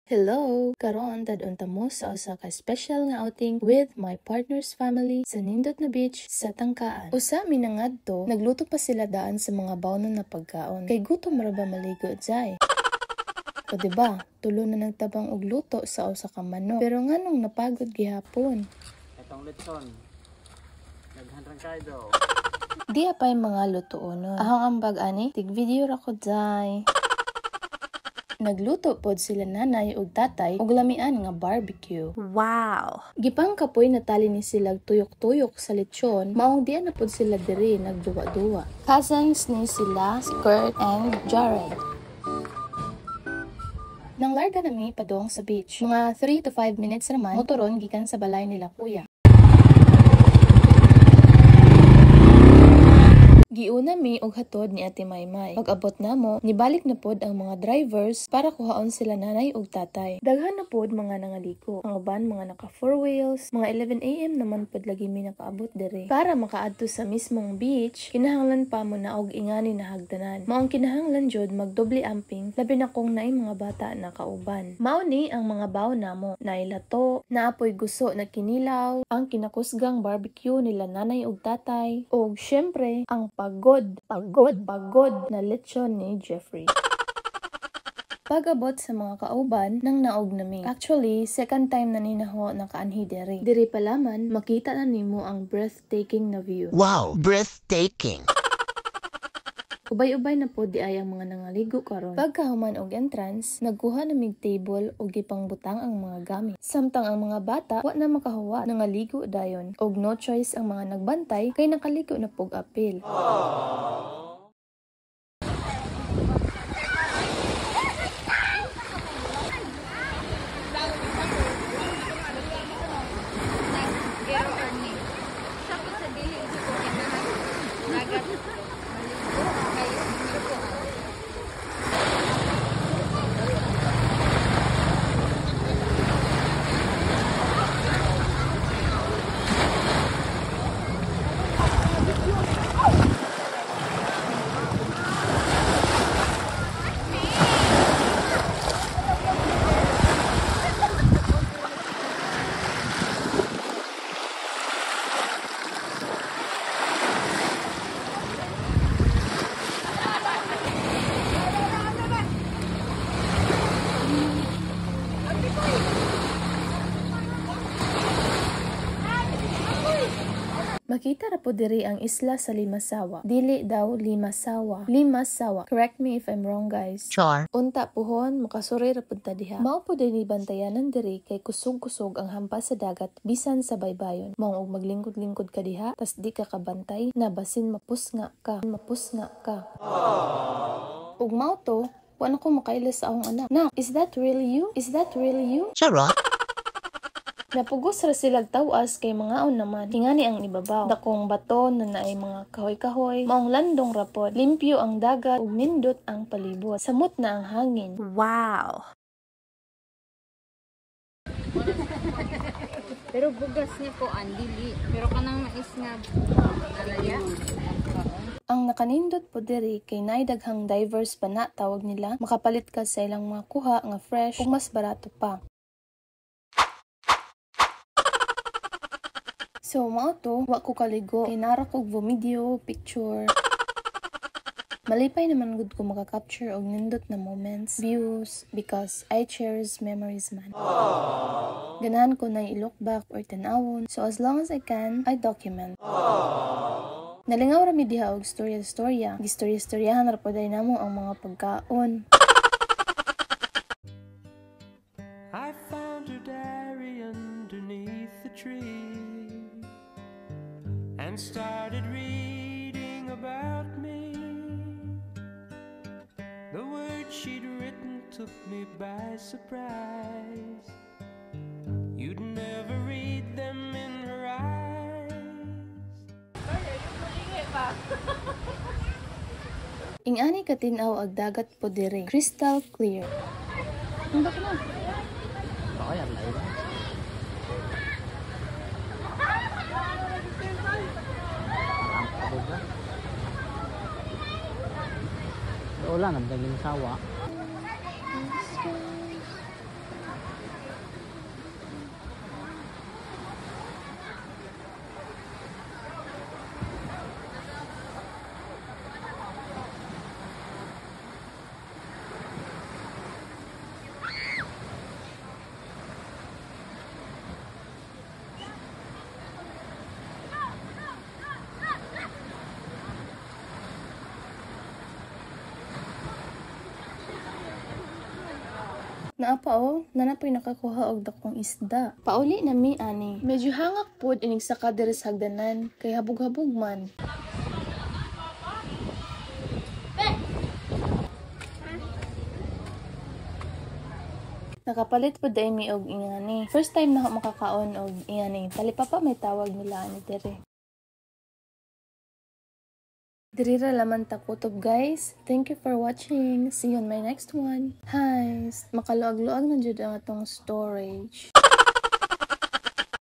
Hello! Karon dadunta mo sa usa ka special nga outing with my partner's family sa nindot na beach sa Tangkaan. Usa minangadto, nagluto pa sila daan sa mga bawnon na pagkaon. Kay gutom ra ba maligo jay? O diba, tulo na nagtabang og luto sa usa ka manok. Pero nganong napagod gihapon? Itong litson. Naghandrang kayo daw. Di apay mga lutuonon. Ahong ambag ani, tig video ra ko jay. Nagluto pod sila nanay ug tatay og lamian nga barbecue. Wow! Gipang kapoy na tali ni sila tuyok-tuyok sa lechon, maong diyan na pod sila diri nagduwa-duwa. Cousins ni sila, Kurt and Jared. Nang larga nami padong sa beach. Mga 3 to 5 minutes naman, motoron gikan sa balay nila kuya. Giuna mi og hatod ni Ate Maymay. Pag-abot namo, nibalik na pod ang mga drivers para kuhaon sila nanay ug tatay. Daghan na pod mga nangaliko. Ang uban mga naka 4 wheels, mga 11 AM naman pod lagi mi nakaabot diri. Para makaadto sa mismong beach, kinahanglan pa mo na og ingani na hagdanan. Maong kinahanglan jud magdoble amping labi na kung naay mga bata na kauban. Mao ni ang mga baw namo, naay lato, naapoy guso na kinilaw, ang kinakusgang barbecue nila nanay ug tatay, ug syempre ang pagod na lechon ni Jeffrey. Pag-abot sa mga kauban, nang naog nami. Actually, second time na ninaho nakaanhi diri. Diri pa laman, makita na nimo ang breathtaking na view. Wow, breathtaking! Ubay-ubay na po di ay ang mga nangaligo karon. Pagkahuman og entrance, nagkuha na mig table og gipangbutang ang mga gamit. Samtang ang mga bata wa na makahuwa, nangaligo dayon. Og no choice ang mga nagbantay kay nakaligo na pog apil. Makita ra po diri ang isla sa Limasawa. Dili daw Limasawa. Limasawa. Correct me if I'm wrong, guys. Char. Unta pohon, makasuray ra pud ta diha. Mao po din bantayanan diri kay kusog-kusog ang hampas sa dagat bisan sa baybayon. Mao og maglingkod-lingkod ka diha, tas di ka kabantay na basin mapusnga ka. Ug mao to, wa na ko makailas sa akong anak. Nak, is that really you? Is that really you? Charot? Napugos ra sila tawas kay mga naman. Ingani ang ibabaw. Dakong bato na naay mga kahoy-kahoy. Maong landong rapod. Limpyo ang dagat ug nindot ang palibot. Samot na ang hangin. Wow! Pero bugas niya po ang dili. Pero kanang mais nga alaya. Ang nakanindot po diri kay naay daghang divers pa na tawag nila. Makapalit ka sa ilang mga kuha nga fresh ug mas barato pa. So, mao to, wa ko kaligo, kay nara kog video, picture. Malipay naman gud ko maka-capture og nindot na moments, views, because I cherish memories man. Ganahan ko na i-look back or tanawon, so as long as I can, I document. Nalingaw ra mi diha og storya-storya. Gistorya-storyahan ra poday namo ang mga pagkaon. I found her diary underneath the tree and started reading about me. The words she'd written took me by surprise. You'd never read them in her eyes. Ingani katinaw ag dagat po diri, crystal clear. Ang baka na? Baka yan, live. Wala, nagdaging sawa. Naapa nanapoy nakakuha og dakong isda. Pauli na mi ani. Medyo hangak pod inig saka diri sa hagdanan kay habog-habog man. Nakapalit po dahil mi og ingani. First time na ako makakaon og ingani. Talipapa may tawag nila ani dere. Dirira laman ta kutob guys. Thank you for watching. See you on my next one. Hi! Makaluag-luag na jud ang atong storage.